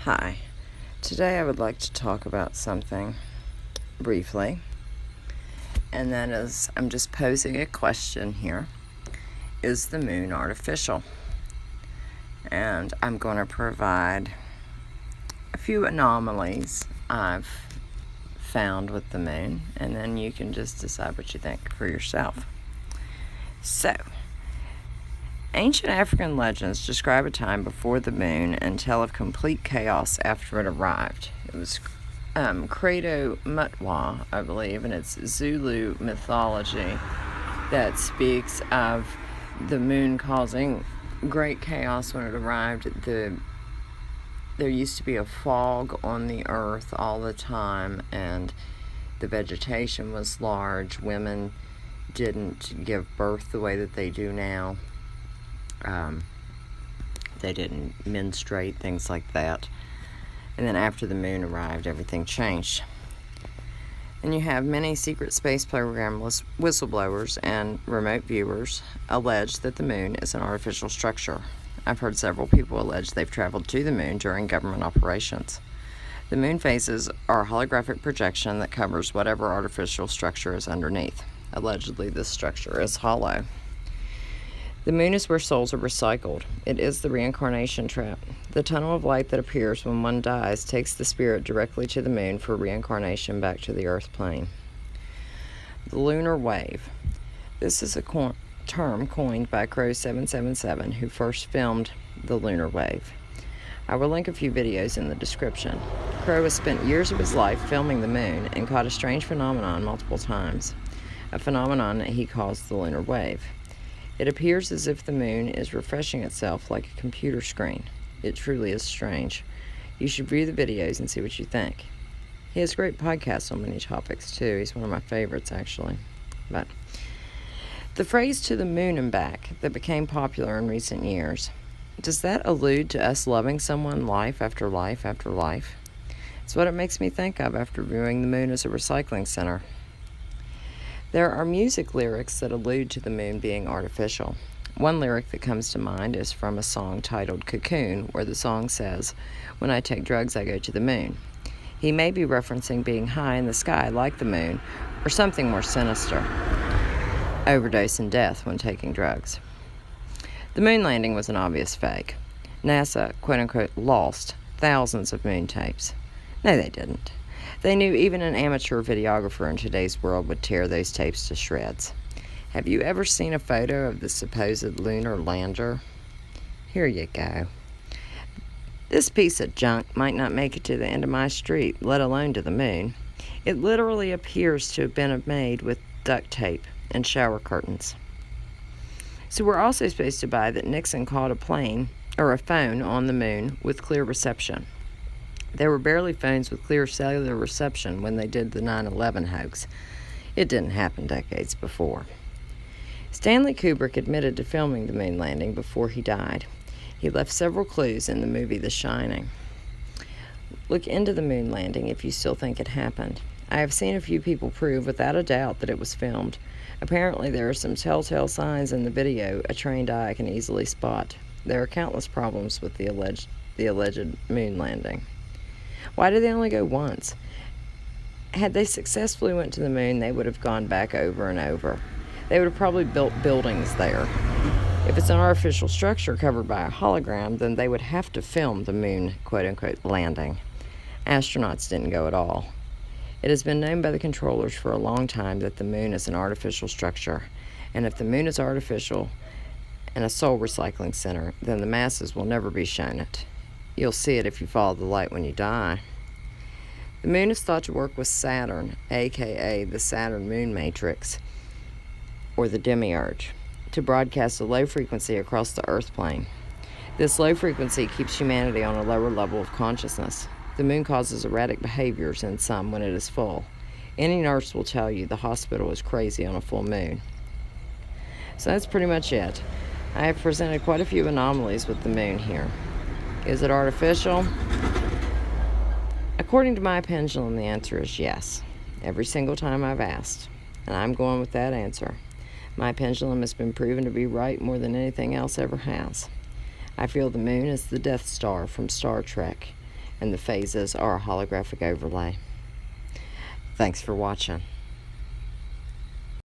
Hi. Today I would like to talk about something briefly, and that is, I'm just posing a question here. Is the moon artificial? And I'm going to provide a few anomalies I've found with the moon, and then you can just decide what you think for yourself. So, ancient African legends describe a time before the moon and tell of complete chaos after it arrived. It was Credo Mutwa, I believe, and it's Zulu mythology that speaks of the moon causing great chaos when it arrived. There used to be a fog on the earth all the time, and the vegetation was large. Women didn't give birth the way that they do now. They didn't menstruate, things like that. And then after the moon arrived, everything changed. And you have many secret space program whistleblowers and remote viewers allege that the moon is an artificial structure. I've heard several people allege they've traveled to the moon during government operations. The moon phases are a holographic projection that covers whatever artificial structure is underneath. Allegedly, this structure is hollow. The moon is where souls are recycled. It is the reincarnation trap. The tunnel of light that appears when one dies takes the spirit directly to the moon for reincarnation back to the earth plane. The lunar wave. This is a term coined by Crow 777, who first filmed the lunar wave. I will link a few videos in the description. Crow has spent years of his life filming the moon and caught a strange phenomenon multiple times, a phenomenon that he calls the lunar wave. It appears as if the moon is refreshing itself like a computer screen. It truly is strange. You should view the videos and see what you think. He has great podcasts on many topics, too. He's one of my favorites, actually. But the phrase "to the moon and back" that became popular in recent years, does that allude to us loving someone life after life after life? It's what it makes me think of after viewing the moon as a recycling center. There are music lyrics that allude to the moon being artificial. One lyric that comes to mind is from a song titled Cocoon, where the song says, "When I take drugs, I go to the moon." He may be referencing being high in the sky like the moon, or something more sinister. Overdose and death when taking drugs. The moon landing was an obvious fake. NASA, quote-unquote, lost thousands of moon tapes. No, they didn't. They knew even an amateur videographer in today's world would tear those tapes to shreds. Have you ever seen a photo of the supposed lunar lander? Here you go. This piece of junk might not make it to the end of my street, let alone to the moon. It literally appears to have been made with duct tape and shower curtains. So we're also supposed to buy that Nixon caught a phone on the moon with clear reception. There were barely phones with clear cellular reception when they did the 9/11 hoax. It didn't happen decades before. Stanley Kubrick admitted to filming the moon landing before he died. He left several clues in the movie The Shining. Look into the moon landing if you still think it happened. I have seen a few people prove without a doubt that it was filmed. Apparently there are some telltale signs in the video a trained eye can easily spot. There are countless problems with the alleged moon landing. Why did they only go once? Had they successfully went to the moon, they would have gone back over and over. They would have probably built buildings there. If it's an artificial structure covered by a hologram, then they would have to film the moon, quote-unquote, landing. Astronauts didn't go at all. It has been known by the controllers for a long time that the moon is an artificial structure. And if the moon is artificial and a soul recycling center, then the masses will never be shown it. You'll see it if you follow the light when you die. The moon is thought to work with Saturn, aka the Saturn moon matrix, or the demiurge, to broadcast a low frequency across the earth plane. This low frequency keeps humanity on a lower level of consciousness. The moon causes erratic behaviors in some when it is full. Any nurse will tell you the hospital is crazy on a full moon. So that's pretty much it. I have presented quite a few anomalies with the moon here. Is it artificial? According to my pendulum, the answer is yes. Every single time I've asked. And I'm going with that answer. My pendulum has been proven to be right more than anything else ever has. I feel the moon is the Death Star from Star Trek. and the phases are a holographic overlay. Thanks for watching.